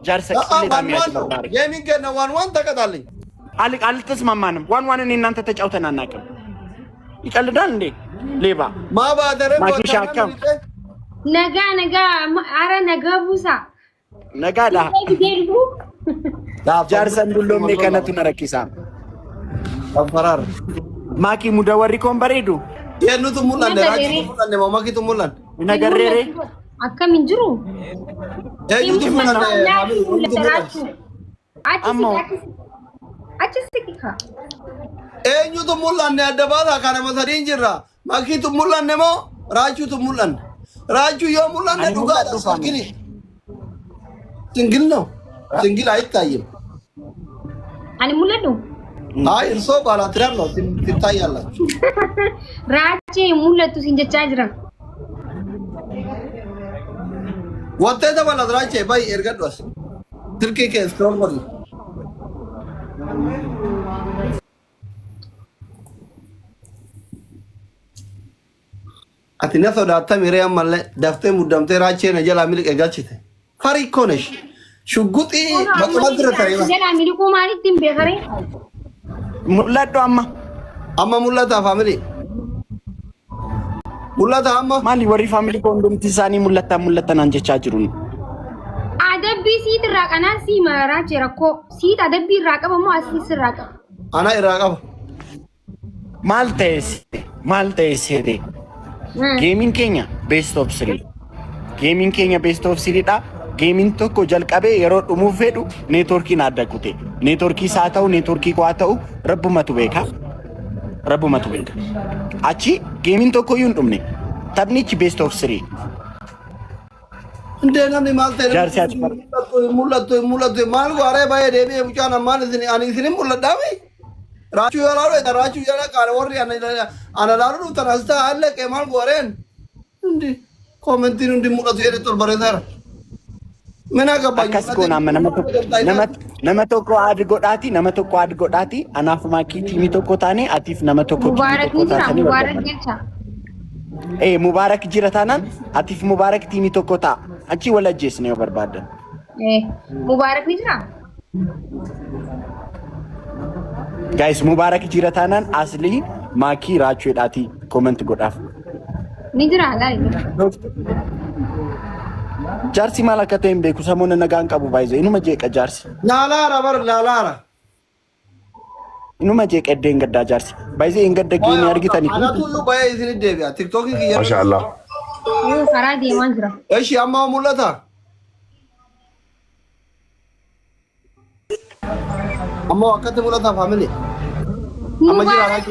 ጃርሰ ቅሌታ የሚያጭበው የሚገና ዋን ተቀጣልኝ አልተስማማንም። ዋን እኔ እናንተ ተጫውተን አናውቅም። ይቀልዳል እንዴ ሌባ ማባደረ ማኪሻከም ነጋ አረ ነገ ቡሳ ነጋዳ ጃርሰን ዱሎም የከነቱ ነረኪሳ አፈራር ማኪ ሙደወሪ ኮምበሬዱ የኑቱ ሙላን ደራች ሙላን ነው ማኪቱ ሙላን ነገሬሬ አከም እንጅሩ የኑቱ ሙላን አችስቲካ የኑቱ ሙላን ያደባታ ካነ መሰዲን ጅራ ማኪቱ ሙላን ነሞ ራቹቱ ሙላን ራቹ የሙላን ዱጋ ሰግኒ ሲንግል ነው ሲንግል አይታይም አኒ ሙላዱ አይ እርሶ ባላትራም ነው ትታያላችሁ ራቼ ሙለቱ ሲንጀቻ ጅራ ወጣ ተባላት ራቼ ባይ እርገዷስ ትርኬ ከስክሮል ወዲ አቲና ሶዳታ ሚሪያም ማለ ዳፍቴ ሙዳምቴ ራቼ ነጀላ ሚልቅ እጋችተ ፈሪ ኮነሽ ሽጉጢ በጥማት ረተሪባ ጀላ ሚልቁ ማለት ቢገሬ ሙላዶ አማ ሙላታ ፋሚሊ ሙላታ አማ ማሊ ወሪ ፋሚሊ ኮንዶም ትሳኒ ሙላታ አንጀቻ ጅሩን አደቢ ሲት ራቀና ሲ ማራጭ ረኮ ሲት አደቢ ራቀበሞ አሲስ ራቀ አና ይራቀበ ማልቴስ ሄዴ ጌሚንግ ኬኛ ቤስት ኦፍ 3 ዳ ጌሚንግ ቶኮ ጀልቀቤ የሮ ዱሙ ፌዱ ኔትወርኪን አደኩቴ ኔትወርኪ ሳታው ኔትወርኪ ቋታው ረቡመቱ ቤካ አቺ ጌሚንግ ቶኮ ዩን ዱምኔ ታብኒች ቤስት ኦፍ 3 እንደና ነው ማልቴ ሙላቶ ማልጎ አሬ ባይ ደቤ ሙጫና ማለት አኒ ሲኒም ሙላዳዊ ራቹ ያላ ቃለ ወሪ አናላሩ ተራስታ አለ ከማልጎ አሬን እንዲ ኮሜንቲን እንዲ ሙላቶ የረቶል በረታራ ምን አገባኝ ከስኮና ነመቶኮ አድጎዳቲ አናፍ ማኪ ቲሚ ቶኮታኔ አቲፍ ነመቶኮ ሙባረክ ጅረታናን አቲፍ ሙባረክ ቲሚ ቶኮታ አንቺ ወለጄስ ነው በርባደ ሙባረክ ጅራ ጋይስ ሙባረክ ጅረታናን አስሊ ማኪ ራቹ ዳቲ ኮሜንት ጎዳፍ ንጅራ ላይ ጃርሲ ማላከተም ቤኩ ሰሞነ ነጋን ቀቡ ባይዘ ኢኑ መጄቀ ጃርሲ ላላራ ኢኑ መጄቀ ደንገዳ ጃርሲ ባይዘ እንገደ ጌም ያርጊታኒ አናቱ ባይ ዝን ደቢያ ቲክቶክ ይያ ማሻአላህ ፈራዲ ማንጅራ እሺ አማው ሙለታ አማው አከተ ሙለታ ፋሚሊ አማጂራ ራቂ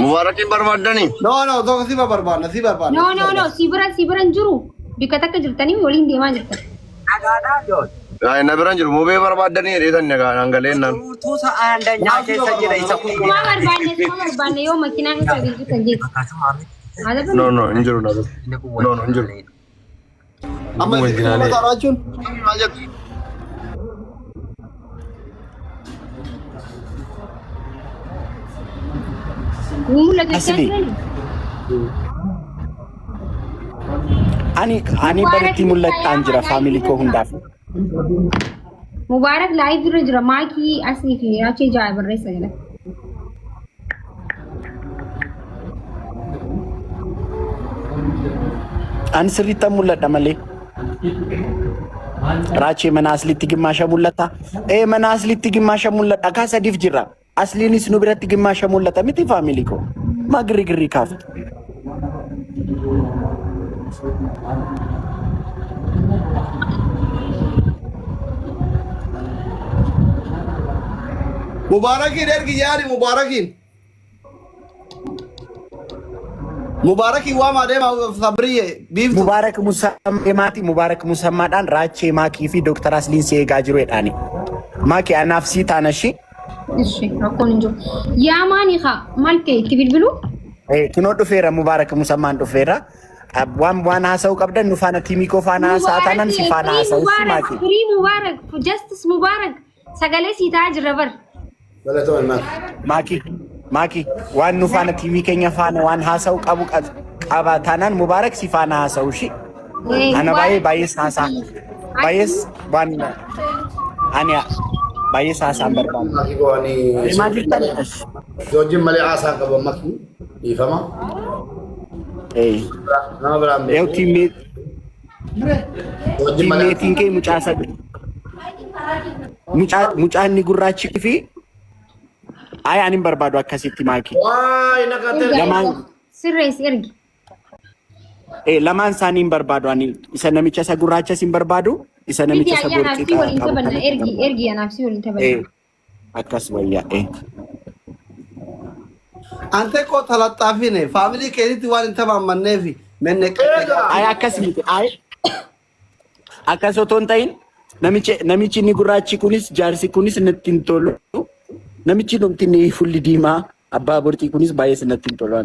मुबारक बर्बादनी नो तो सिबा बर्बाद नो सिबरन जुरू बिकतक जुरतनी ओलिन देवा जुरता ay nabiran jiru mobe barbadani reetan naga angalen nan tu sa andanya keessa jira isa kun barbaanne yo makina isa bitu sanje no injiru no injiru amma jinane tarajun ajak asli ani barati mulata anjira family ko hundaf मुबारक लाइव जरा मां की असली की अच्छे जाय बर रही सगला አንስሪታ ሙለታ መሌ ራቼ መናስሊት ግማሽ ሙለታ መናስሊት ግማሽ ሙለታ ካሰዲፍ ጅራ አስሊኒስ ነው ብረት ግማሽ ሙለታ ሚቲ ፋሚሊ ኮ ማግሪግሪ ካፍ मुबारकिन यार की यार मुबारकी हुआ मारे सबरी है बीफ मुबारक मुसम्मादान राचे माकी fi Dr. Aslin se gajiro edani maki anafsi tanashi እሺ አቆን እንጆ ያማኒ ኻ ማልከ ትብልብሉ ክኖ ዱፌራ ሙባረክ ሙሰማን ዱፌራ ዋን ሀሰው ቀብደን ኑፋና ቲሚኮ ፋና ሳታናን ሲፋና ሀሰው ሲማኪ ፍሪ ሙባረክ ጀስቲስ ሙባረክ ሰገሌ ሲታጅ ረበር ማኪ ዋን ኑፋና ቲሚ ከኛ ፋና ዋን ሀሰው ቀቡ ቀባታናን ሙባረክ ሲፋና ሀሰው እሺ Ana baay'ee saasaa. Baay'ees waan ani baay'ee saasaan barbaadu. Maki goani. Maal jirtan? Jojin malee aasaa qaba maki. Ifama. Nama biraan beeku. Yoo tiimmeetiin kee mucaa inni gurraachi fi ani hin barbaadu akkasitti maaki. Waay naqatee. Lamaan Sirrees ergi. lamaan isaanii hin barbaadu. Ani isa namicha isa gurraachas hin barbaadu. Isa namicha isa Ergi waliin taphanna. Ergi anaafsi waliin taphanna. Akkas wayyaa. Ante ko talaxxaafine faamilii keetitti waan hin tamaamanneefi menne Akkas miti. Akkas otoo hin ta'in namichi inni gurraachi kunis jaarsi kunis natti hin tolu. Namichi dhumti inni fulli diimaa abbaa bortii kunis baay'ee natti hin tolu.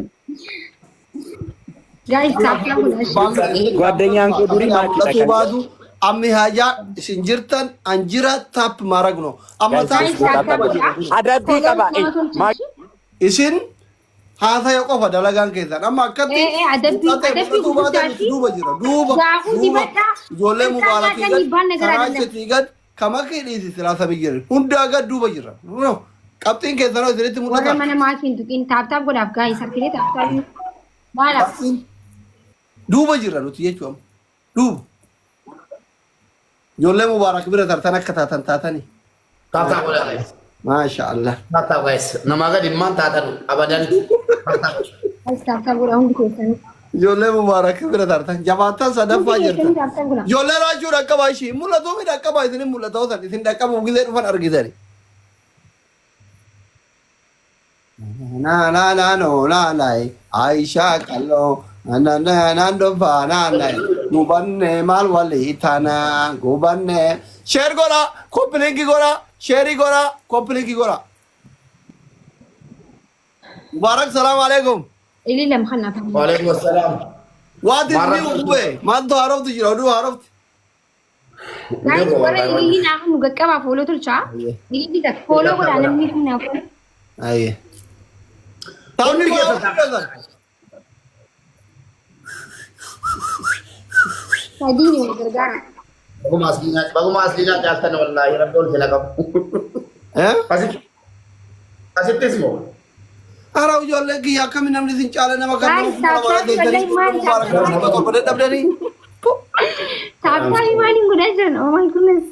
Guys, taaphaa godhaa. ጓደኛን እኮ ዱሪ ማኪ baatu ammi hajaa isin jirtan anjira taap maragno amma አዳቢ ቀባ isin haasaya qofa dalagaan keessan amma akkatti duuba jira duuba ijoollee mubaarakii gad karaa isheetii gad kamakii dhiisi silaasa biyyirri hundaa gad duuba jira qabxiin keessanoo isinitti Warra mul'ata mana maatiin tuqiin taaphaa godhaaf guys, harkilee taaphaa. Maalaaf? duuba jira nuti jechuun duuba ijoollee mubaarak bira tartan akka taatan taatanii Taataa godhaa. maasha Allah Taataa guys. Namaa gadi immaan taatan abadan. Guys, taaphaa godhaa hundi keessanii. ijoollee mubaarak bira tartan jabaatan sadaffaa jirtan Taaphaa godhaa. ijoollee raachuu dhaqqabaa ishii mul'atuu fi dhaqqabaa isinin mul'ataa osan isin dhaqqabuuf gisee dhufan argitani naanay Aishaa qalloo naan dhofaa naanay gubanne maal walii taana gubanne sheer godha koppilinki godha sheerii godha koppilinki godha mubaarak salaamu alaikum Ilii lam kanaaf. Waalaikum salaam. waati inni uffe maaltu haaroftu jira oduu haarofti Guys, warra ilii naaf nu gaqqabaa fooloo tolchaa. Ilii bita fooloo godhaa namni kun naaf. ayye taa'uun Sadiin wal gargaara. Baguma asliinaa jaaltan wallaahi rabbi ol jala qabu. Asittis moo? Ara ijoollee kiyya akkamiin namni isin caala nama kan dhabdanii. Taaphaa maaliin godhaa jiran? Oh my goodness.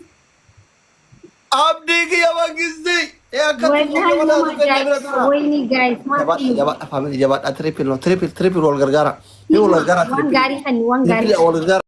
Abdii kiyya mangistii. Wayni guys, Jabaadha faamilii jabaadha trippil wal gargaara. waan gaarii kan waan gaarii. Wal gargaara.